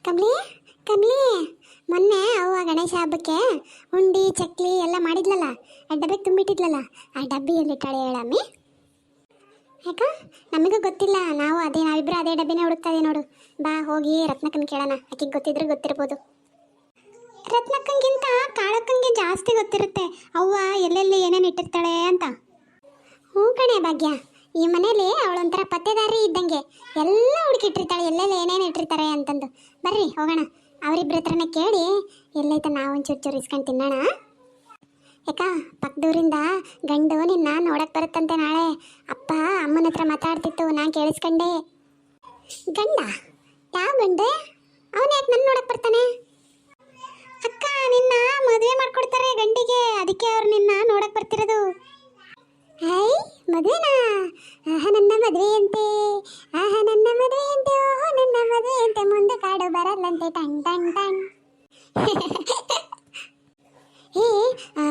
ಕಮ್ಲಿ ಕಮ್ಲಿ ಮೊನ್ನೆ ಅವ್ವ ಗಣೇಶ ಹಬ್ಬಕ್ಕೆ ಉಂಡಿ ಚಕ್ಲಿ ಎಲ್ಲ ಮಾಡಿದ್ಲಲ್ಲ, ಆ ಡಬ್ಬಿಗೆ ತುಂಬಿಟ್ಟಿದ್ಲಲ್ಲ, ಆ ಡಬ್ಬಿಯಲ್ಲಿ ಇಟ್ಟಾಳೆ ಹೇಳಮ್ಮಿ. ಯಾಕ ನಮಗೂ ಗೊತ್ತಿಲ್ಲ, ನಾವಿಬ್ರು ಅದೇ ಡಬ್ಬಿನೇ ಹುಡುಕ್ತಾ ಇದೀವಿ ನೋಡು. ಬಾ ಹೋಗಿ ರತ್ನಕ್ಕನ ಕೇಳೋಣ, ಆಕಿಗೆ ಗೊತ್ತಿದ್ರೆ ಗೊತ್ತಿರ್ಬೋದು. ರತ್ನಕ್ಕಂಗಿಂತ ಕಾಳಕ್ಕಂಗೆ ಜಾಸ್ತಿ ಗೊತ್ತಿರುತ್ತೆ ಅವ್ವ ಎಲ್ಲೆಲ್ಲಿ ಏನೇನು ಇಟ್ಟಿರ್ತಾಳೆ ಅಂತ. ಹ್ಞೂ ಕಣೆ ಭಾಗ್ಯ, ಈ ಮನೇಲಿ ಅವಳೊಂಥರ ಪತ್ತೆದಾರಿ ಇದ್ದಂಗೆ ಎಲ್ಲ ಹುಡುಕಿಟ್ಟಿರ್ತಾಳೆ ಎಲ್ಲೆಲ್ಲಿ ಏನೇನು ಇಟ್ಟಿರ್ತಾರೆ ಅಂತಂದು. ಬರ್ರಿ ಹೋಗೋಣ, ಅವರಿಬ್ಬರ ಹತ್ರನೇ ಕೇಳಿ ಎಲ್ಲೈತ ನಾವು ಒಂಚೂರು ಚೂರು ಇಸ್ಕೊಂಡು ತಿನ್ನೋಣ. ಯಾಕ ಪಕ್ಕದೂರಿಂದ ಗಂಡು ನಿನ್ನ ನೋಡಕ್ಕೆ ಬರುತ್ತಂತೆ ನಾಳೆ. ಅಪ್ಪ ಅಮ್ಮನ ಹತ್ರ ಮಾತಾಡ್ತಿತ್ತು, ನಾನು ಕೇಳಿಸ್ಕೊಂಡೆ. ಗಂಡ? ಯಾವ ಗಂಡ? ಅವನು ಯಾಕೆ ನನ್ನ ನೋಡಕ್ಕೆ ಬರ್ತಾನೆ? ಅಕ್ಕ ನಿನ್ನ ಮದುವೆ ಮಾಡ್ಕೊಡ್ತಾರೆ ಗಂಡಿಗೆ, ಅದಕ್ಕೆ ಅವ್ರು ನಿನ್ನ ನೋಡಕ್ಕೆ ಬರ್ತಿರೋದು. ಹೈ ಮದುವೆನಾ? ಆಹ ನನ್ನ ಮದುವೆಯಂತೆ, ಆಹ ನನ್ನ ಮದುವೆಯಂತೆ, ಓಹೋ ನನ್ನ ಮದುವೆಯಂತೆ, ಮುಂದೆ ಕಾಡು ಬರಲ್ಲಂತೆ, ಟಣ್ ಟಣ್ ಟಣ್.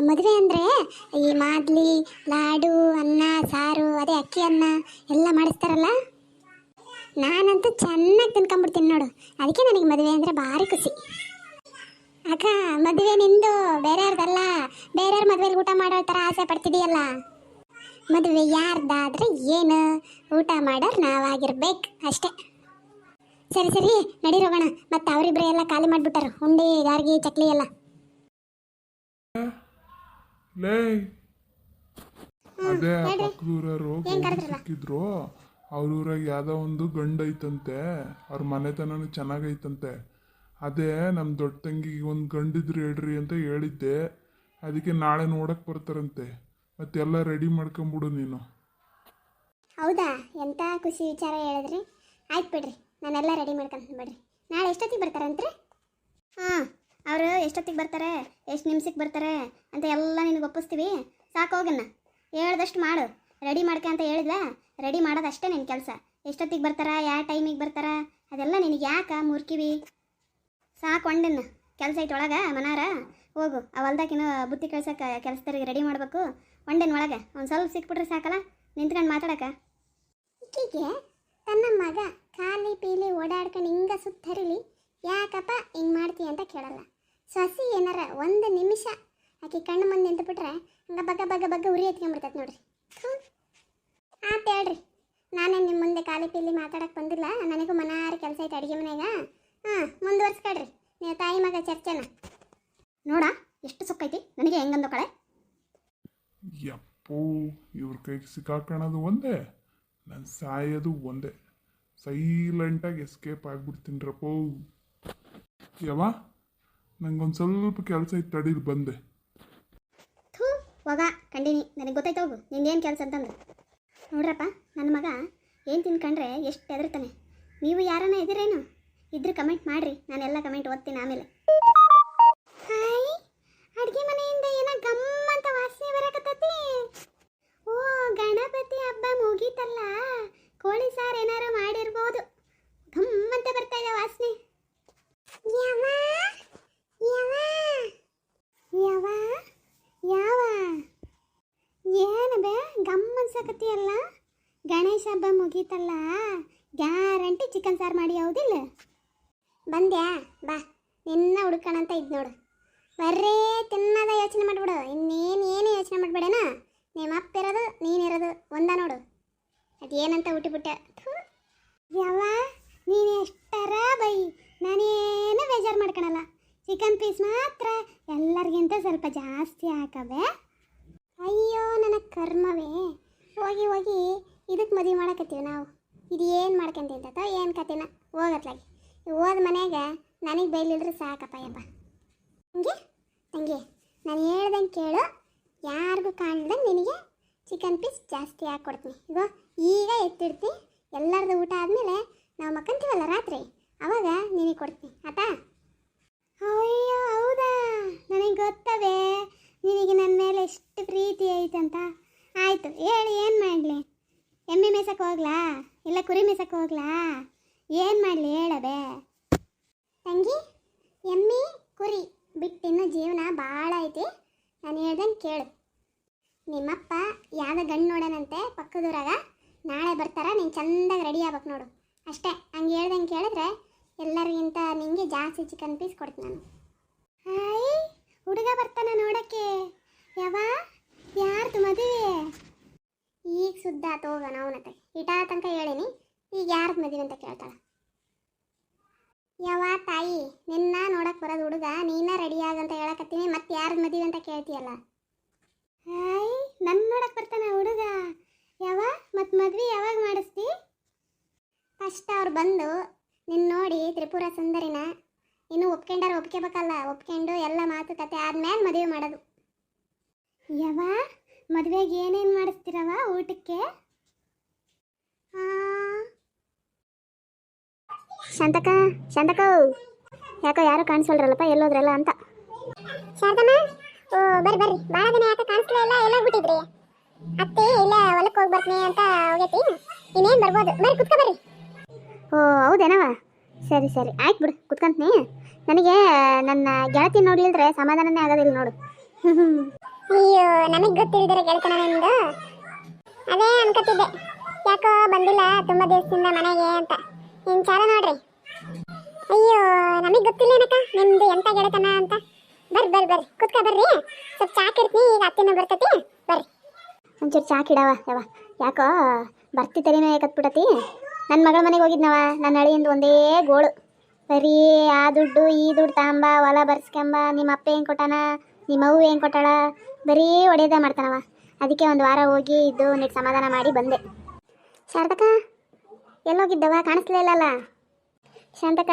ಮದುವೆ ಅಂದರೆ ಈ ಮಾದ್ಲಿ, ಲಾಡು, ಅನ್ನ ಸಾರು, ಅದೇ ಅಕ್ಕಿ ಅನ್ನ ಎಲ್ಲ ಮಾಡಿಸ್ತಾರಲ್ಲ. ನಾನಂತೂ ಚೆನ್ನಾಗಿ ತಿನ್ಕೊಂಬಿಡ್ತೀನಿ ನೋಡು, ಅದಕ್ಕೆ ನನಗೆ ಮದುವೆ ಅಂದರೆ ಭಾರಿ ಖುಷಿ. ಅಕ್ಕ ಮದುವೆ ನಿಂದು, ಬೇರೆಯವ್ರದಲ್ಲ. ಬೇರೆಯವ್ರ ಮದುವೆಲಿ ಊಟ ಮಾಡೋ ಥರ ಆಸೆ ಪಡ್ತಿದೀಯಲ್ಲ. ಮದುವೆ ಯಾರ್ದಾದ್ರೆ ಏನು, ಊಟ ಮಾಡೋರು ನಾವಾಗಿರ್ಬೇಕು ಅಷ್ಟೇ. ಸರಿ ಸರಿ ನಡೀರೋಗೋಣ, ಮತ್ತು ಅವರಿಬ್ಬರೇ ಎಲ್ಲ ಖಾಲಿ ಮಾಡಿಬಿಟ್ಟಾರು ಉಂಡಿ ಗಾರ್ಗಿ ಚಕ್ಲಿ ಎಲ್ಲ. ಅದೇ ಪಕ್ಕದೂರವರು ಸಿಕ್ಕಿದ್ರು, ಅವ್ರೂರಾಗ ಯಾವುದೋ ಒಂದು ಗಂಡು ಐತಂತೆ, ಅವ್ರ ಮನೆತನೂ ಚೆನ್ನಾಗೈತಂತೆ. ಅದೇ ನಮ್ಮ ದೊಡ್ಡ ತಂಗಿಗೆ ಒಂದು ಗಂಡಿದ್ರು ಹೇಳ್ರಿ ಅಂತ ಹೇಳಿದ್ದೆ, ಅದಕ್ಕೆ ನಾಳೆ ನೋಡಕ್ಕೆ ಬರ್ತಾರಂತೆ. ಮತ್ತೆಲ್ಲ ರೆಡಿ ಮಾಡ್ಕೊಂಬಿಡು ನೀನು. ಹೌದಾ, ಎಂಥ ಖುಷಿ ವಿಚಾರ ಹೇಳಿದ್ರಿ. ಆಯ್ತು ಬಿಡ್ರಿ, ನಾನೆಲ್ಲ ರೆಡಿ ಮಾಡ್ಕೊಂತೀನಿ ಬಿಡ್ರಿ. ನಾಳೆ ಎಷ್ಟೊತ್ತಿಗೆ ಬರ್ತಾರಂತ್ರಿ? ಹಾಂ, ಅವರು ಎಷ್ಟೊತ್ತಿಗೆ ಬರ್ತಾರೆ, ಎಷ್ಟು ನಿಮಿಷಕ್ಕೆ ಬರ್ತಾರೆ ಅಂತ ಎಲ್ಲ ನಿನಗೆ ಒಪ್ಪಿಸ್ತೀವಿ. ಸಾಕು ಹೋಗನ್ನ, ಹೇಳ್ದಷ್ಟು ಮಾಡು. ರೆಡಿ ಮಾಡ್ಕೆ ಅಂತ ಹೇಳಿದ್ಲ, ರೆಡಿ ಮಾಡೋದಷ್ಟೇ ನಿನ್ನ ಕೆಲಸ. ಎಷ್ಟೊತ್ತಿಗೆ ಬರ್ತಾರ, ಯಾವ ಟೈಮಿಗೆ ಬರ್ತಾರ, ಅದೆಲ್ಲ ನಿನಗೆ ಯಾಕೆ ಮೂರ್ಕಿವಿ. ಸಾಕು ಒಂಡನ್ನ ಕೆಲಸ ಐತೆ ಒಳಗೆ ಮನಾರ. ಹೋಗು, ಆ ಹೊಲ್ದಾಕಿನ ಬುತ್ತಿ ಕಳ್ಸಕ್ಕೆ ಕೆಲಸದವ್ರಿಗೆ ರೆಡಿ ಮಾಡಬೇಕು. ಒಂಡೇನು ಒಳಗೆ ಒಂದು ಸ್ವಲ್ಪ ಸಿಕ್ಬಿಟ್ರೆ ಸಾಕಲ್ಲ ನಿಂತ್ಕೊಂಡು ಮಾತಾಡಕ್ಕೆ. ಈಕೆಗೆ ತನ್ನ ಮಗ ಖಾಲಿ ಪೀಲಿ ಓಡಾಡ್ಕೊಂಡು ಹಿಂಗೆ ಸುತ್ತರಿಲಿ, ಯಾಕಪ್ಪ ಹಿಂಗೆ ಮಾಡ್ತೀಯ ಅಂತ ಕೇಳಲ್ಲ. ಸೊಸಿ ಏನಾರ ಒಂದು ನಿಮಿಷ ಆಕೆ ಕಣ್ಣು ಮುಂದೆ ನಿಂತುಬಿಟ್ರೆ ಹಂಗೆ ಬಗ್ಗ ಉರಿ ಎತ್ಕೊಂಡ್ಬಿಡ್ತೈತೆ ನೋಡ್ರಿ. ಆತ ಹೇಳ್ರಿ, ನಾನೇ ನಿಮ್ಮ ಮುಂದೆ ಖಾಲಿ ಪೀಲಿ ಮಾತಾಡಕ್ಕೆ ಬಂದಿಲ್ಲ, ನನಗೂ ಮನಾರು ಕೆಲಸ ಐತೆ ಅಡುಗೆ ಮನೆಯಾಗ. ಹಾಂ, ಮುಂದುವರ್ಸ್ಕೊಳ್ರಿ ನೀವು ತಾಯಿ ಮಗ ಚರ್ಚೆನ. ನೋಡ ಎಷ್ಟು ಸೊಕ್ಕೈತಿ ನನಗೆ ಹೆಂಗಂದು ಕಳೆ. ಯಪ್ಪೋ, ಇವ್ರ ಕೈಗೆ ಸಿಕ್ಕಾಕೊಳ್ಳೋದು ಒಂದೇ, ನಾನು ಸಾಯೋದು ಒಂದೇ. ಸೈಲೆಂಟಾಗಿ ಎಸ್ಕೇಪ್ ಆಗಿಬಿಡ್ತೀನಿರಪ್ಪೋ. ಯಾವ ನಂಗೊಂದು ಸ್ವಲ್ಪ ಕೆಲಸ ಇತ್ತು, ತಡೀಲಿ ಬಂದೆ. ಥೂ ಹೋಗ ಕಂಡಿನಿ, ನನಗೆ ಗೊತ್ತಾಯ್ತು ಹೋಗು ನಿಂದೇನು ಕೆಲಸ ಅಂತಂದ್ರೆ. ನೋಡ್ರಪ್ಪ, ನನ್ನ ಮಗ ಏನು ತಿನ್ಕೊಂಡ್ರೆ ಎಷ್ಟು ಹೆದರ್ತಾನೆ. ನೀವು ಯಾರನ್ನ ಎದಿರೇನು ಇದ್ರೆ ಕಮೆಂಟ್ ಮಾಡಿರಿ, ನಾನೆಲ್ಲ ಕಮೆಂಟ್ ಓದ್ತೀನಿ ಆಮೇಲೆ. ಹಾಯ್, ಅಡುಗೆ ಮನೆಯಿಂದ ಏನೋ ಗಮ್ಮಂತ ವಾಸನೆ ಬರಕತ್ತೈತಿ. ಓ ಗಣಪತಿ ಹಬ್ಬ ಮುಗೀತಲ್ಲ, ಕೋಳಿ ಸಾರು ಏನಾರು ಮಾಡಿರ್ಬೋದು. ಗಮ್ಮಂತ ಬರ್ತಾ ಇದೆ ವಾಸನೆ. ಯಾವ ಯಾವ ಯಾವ ಯಾವ ಏನು ಬೇ ಗಮ್ಮನ್ಸಕತ್ತೀಯಲ್ಲ? ಗಣೇಶ ಹಬ್ಬ ಮುಗೀತಲ್ಲ, ಗ್ಯಾರಂಟಿ ಚಿಕನ್ ಸಾರು ಮಾಡಿ ಹೌದಿಲ್ಲ? ಬಂದ್ಯಾ? ಬಾ, ನಿನ್ನ ಹುಡ್ಕೋಣಂತ ಇದ್ದು ನೋಡು. ಬರ್ರೇ ತಿನ್ನದ ಯೋಚನೆ ಮಾಡಿಬಿಡು, ಇನ್ನೇನು ಯೋಚನೆ ಮಾಡಬೇಡೇನಾ. ನಿಮ್ಮ ಅಪ್ಪ ಇರೋದು ನೀನಿರೋದು ಒಂದ ನೋಡು. ಅದು ಏನಂತ ಹುಟ್ಟಿಬಿಟ್ಟೆ. ಯಾವ ನೀನು ಎಷ್ಟರ ಬೈ, ನಾನೇನು ಬೇಜಾರು ಮಾಡ್ಕೊಳಲ್ಲ. ಚಿಕನ್ ಪೀಸ್ ಮಾತ್ರ ಎಲ್ಲರಿಗಿಂತ ಸ್ವಲ್ಪ ಜಾಸ್ತಿ ಹಾಕಬೇ. ಅಯ್ಯೋ ನನ್ನ ಕರ್ಮವೇ, ಹೋಗಿ ಹೋಗಿ ಇದಕ್ಕೆ ಮದುವೆ ಮಾಡಕತ್ತೀವಿ ನಾವು. ಇದು ಏನು ಮಾಡ್ಕೊಂತಿಂತ ಏನು ಕತೆನ ಹೋಗತ್ಲಾಗಿ. ಹೋದ ಮನ್ಯಾಗ ನನಗೆ ಬೈಲಿಲ್ರಿ ಸಾಕಪ್ಪ ಯಪ್ಪ. ತಂಗಿ ನಾನು ಹೇಳ್ದಂಗೆ ಕೇಳು, ಯಾರಿಗೂ ಕಾಣ್ದಂಗೆ ನಿನಗೆ ಚಿಕನ್ ಪೀಸ್ ಜಾಸ್ತಿ ಹಾಕ್ಕೊಡ್ತೀನಿ. ಈಗ ಎತ್ತಿಡ್ತೀನಿ, ಎಲ್ಲರದು ಊಟ ಆದಮೇಲೆ ನಾವು ಮಕ್ಕಂತೀವಲ್ಲ ರಾತ್ರಿ, ಅವಾಗ ನಿನಗೆ ಕೊಡ್ತೀನಿ ಆತಾ. ಅಯ್ಯೋ ಹೌದಾ, ನನಗೆ ಗೊತ್ತವೇ ನಿನಗೆ ನನ್ನ ಮೇಲೆ ಎಷ್ಟು ಪ್ರೀತಿ ಐತಂತ. ಆಯಿತು ಹೇಳಿ, ಏನು ಮಾಡಲಿ? ಎಮ್ಮೆ ಮೇಸಕ್ಕೆ ಹೋಗ್ಲಾ ಇಲ್ಲ ಕುರಿ ಮೇಸಕ್ಕೆ ಹೋಗ್ಲಾ? ಏನು ಮಾಡಲಿ ಹೇಳಬೇ ತಂಗಿ? ಎಮ್ಮೆ ಕುರಿ ಬಿಟ್ಟಿನ್ನೂ ಜೀವನ ಭಾಳ ಐತಿ. ನಾನು ಹೇಳ್ದಂಗೆ ಕೇಳು. ನಿಮ್ಮಪ್ಪ ಯಾವ ಗಂಡು ನೋಡೋಣಂತೆ ಪಕ್ಕದೂರಾಗ, ನಾಳೆ ಬರ್ತಾರ. ನೀನು ಚಂದಾಗಿ ರೆಡಿ ಆಗ್ಬೇಕು ನೋಡು ಅಷ್ಟೇ. ಹಂಗೆ ಹೇಳ್ದಂಗೆ ಕೇಳಿದ್ರೆ ಎಲ್ಲರಿಗಿಂತ ನಿಂಗೆ ಜಾಸ್ತಿ ಚಿಕನ್ ಪೀಸ್ ಕೊಡ್ತೀನಿ ನಾನು. ಹಾಯ್, ಹುಡುಗ ಬರ್ತಾನ ನೋಡಕ್ಕೆ. ಯಾರ್ದು ಮದುವೆ? ಈಗ ಸುದ್ದ ಆತ ಹೋಗ ನಾವನತ್ತೆ ಇಟಾ ತನಕ ಹೇಳೀನಿ. ಈಗ ಯಾರ್ದು ಮದುವೆ ಅಂತ ಕೇಳ್ತಾಳ. ತಾಯಿ, ನಿನ್ನ ನೋಡಕ್ಕೆ ಬರೋದು ಹುಡುಗ, ನೀನ ರೆಡಿ ಆಗಂತ ಹೇಳಕತ್ತೀನಿ, ಮತ್ತೆ ಯಾರ್ದು ಮದುವೆ ಅಂತ ಕೇಳ್ತೀಯಲ್ಲ. ಹಾಯ್, ನನ್ನ ನೋಡಕ್ಕೆ ಬರ್ತಾನ ಹುಡುಗ. ಮತ್ತೆ ಮದ್ವೆ ಯಾವಾಗ ಮಾಡಿಸ್ತಿ? ಫಸ್ಟ್ ಅವ್ರು ಬಂದು ನಿನ್ನ ನೋಡಿ ತ್ರಿಪುರ ಸುಂದರಿನ ಇನ್ನು ಒಪ್ಕೋಬೇಕಲ್ಲ. ಒಪ್ಕೊಂಡು ಎಲ್ಲ ಮಾತುಕತೆ ಆದ್ಮೇಲೆ ಮದುವೆ ಮಾಡೋದು. ಮದುವೆಗೆ ಏನೇನು ಮಾಡಿಸ್ತೀರವ ಊಟಕ್ಕೆ? ಶಾಂತಕ ಯಾಕೋ ಯಾರು ಕಾಣಿಸಲ್ರಲ್ಲಪ್ಪ, ಎಲ್ಲೋದ್ರಲ್ಲ ಅಂತ. ಶಾರದಮ್ಮ, ಬರ್ರಿ ಭಾಳ ದಿನ ಯಾಕೆ ಕಾಣಿಸ್ಲೇ ಇಲ್ಲ, ಎಲ್ಲೋಗ್ಬಿಟ್ಟಿದ್ರಿ? ಅತ್ತೆ ಇಲ್ಲ ಹೊಲಕ್ಕೆ ಹೋಗಿ ಬರ್ತೀನಿ ಅಂತ ಹೋಗೈತಿ, ಇನ್ನೇನು ಬರ್ಬೋದು, ಬರ್ರಿ ಕುತ್ಕೊ ಬರ್ರಿ. ಹೌದೇನವ? ಸರಿ ಆಯ್ತು ಬಿಡು, ಕುತ್ಕೊಂತೀನಿ. ನನಗೆ ನನ್ನ ಗೆಳತಿ ನೋಡ್ಲಿಲ್ದ್ರೆ ಸಮಾಧಾನನೇ ಆಗೋದಿಲ್ಲ ನೋಡು. ಅಯ್ಯೋ, ನನಗೆ ಗೊತ್ತಿಲ್ಲದ್ರೆ ಗೆಳತನ ನಿಂದು? ಅದೇ ಅನ್ಕೋತಿದ್ದೆ, ಯಾಕೋ ಬಂದಿಲ್ಲ ತುಂಬ ದಿವಸದಿಂದ ಮನೆಗೆ ಅಂತ. ನಿನ್ನ ಚಾರ ನೋಡ್ರಿ. ಅಯ್ಯೋ, ನಮಗೆ ಗೊತ್ತಿಲ್ಲ ಏನಕ್ಕ ನಿಮ್ದು ಎಂಥ ಗೆಳತನ ಅಂತ. ಬರ್ರಿ ಕುತ್ಕೊ ಬರ್ರಿ, ಸ್ವಲ್ಪ ಚಾ ಕಿಡ್ತೀನಿ, ಈಗ ಅತ್ತಿನೂ ಬರ್ತೈತಿ, ಬರ್ರಿ. ಒಂಚೂರು ಚಾ ಕಿಡವ ಯಾಕೋ ಬರ್ತಿತ್ತೇನೋ ಏಕತ್ಬಿಟ್ಟತಿ. ನನ್ನ ಮಗಳ ಮನೆಗೆ ಹೋಗಿದ್ನವ, ನನ್ನ ಹಳಿಯಿಂದ ಒಂದೇ ಗೋಳು, ಬರೀ ಆ ದುಡ್ಡು ಈ ದುಡ್ಡು ತಾಂಬ, ಹೊಲ ಬರ್ಸ್ಕೊಂಬ, ನಿಮ್ಮ ಅಪ್ಪ ಏನು ಕೊಟ್ಟಾನ, ನಿಮ್ಮ ಅವ್ವ ಏನು ಕೊಟ್ಟಾಳ, ಬರೀ ಒಡೆಯದೇ ಮಾಡ್ತಾನವ. ಅದಕ್ಕೆ ಒಂದು ವಾರ ಹೋಗಿ ಇದ್ದು ಒಂದಿಟ್ಟು ಸಮಾಧಾನ ಮಾಡಿ ಬಂದೆ. ಶಾರದಕ್ಕ ಎಲ್ಲೋಗಿದ್ದವ, ಕಾಣಿಸ್ಲೇ ಇಲ್ಲಲ್ಲ? ಶಾಂತಕ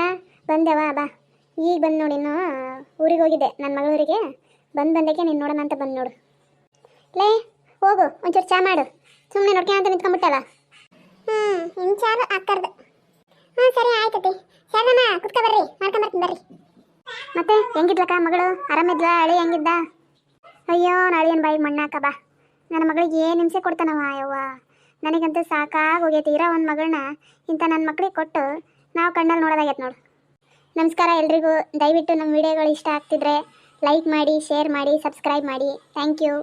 ಬಂದೆವ, ಬಾ. ಈಗ ಬಂದು ನೋಡಿ, ಇನ್ನು ಊರಿಗೆ ಹೋಗಿದ್ದೆ ನನ್ನ ಮಗಳೂರಿಗೆ, ಬಂದಕ್ಕೆ ನೀನು ನೋಡೋಣ ಅಂತ ಬಂದು ನೋಡು. ಲೇ ಹೋಗು, ಒಂಚೂರು ಚಾ ಮಾಡು, ಸುಮ್ಮನೆ ನೋಡ್ಕೊಂತ ನಿಂತ್ಕೊಂಡ್ಬಿಟ್ಟಲ್ಲ. ಇನ್ನು ಚಾರು ಅಕ್ಕರ್ದು. ಸರಿ ಆಯ್ತತಿ. ಶಾರದಮ್ಮ ಕುತ್ಕೊ ಬರ್ರಿ, ಮಾಡ್ಕೊಂಬರ್ತೀನಿ ಬರ್ರಿ. ಮತ್ತೆ ಹೆಂಗಿದ್ಲಕ್ಕ ಮಗಳು, ಆರಾಮಿದ್ಲ? ಹಳಿ ಹೆಂಗಿದ್ದ? ಅಯ್ಯೋ, ನಾಳಿಯನ್ ಬಾಯಿಗೆ ಮಣ್ಣಾಕ ಬಾ. ನನ್ನ ಮಗಳಿಗೆ ಏನು ಹಿಂಸೆ ಕೊಡ್ತಾನವ ಯವ್ವ, ನನಗಂತೂ ಸಾಕಾಗಿ ಹೋಗೈತಿ. ಇರೋ ಒಂದು ಮಗಳನ್ನ ಇಂಥ ನನ್ನ ಮಕ್ಳಿಗೆ ಕೊಟ್ಟು ನಾವು ಕಣ್ಣಲ್ಲಿ ನೋಡೋದಾಗೈತೆ ನೋಡು. ನಮಸ್ಕಾರ ಎಲ್ರಿಗೂ. ದಯವಿಟ್ಟು ನಮ್ಮ ವಿಡಿಯೋಗಳು ಇಷ್ಟ ಆಗ್ತಿದ್ರೆ ಲೈಕ್ ಮಾಡಿ, ಶೇರ್ ಮಾಡಿ, ಸಬ್ಸ್ಕ್ರೈಬ್ ಮಾಡಿ. Thank you.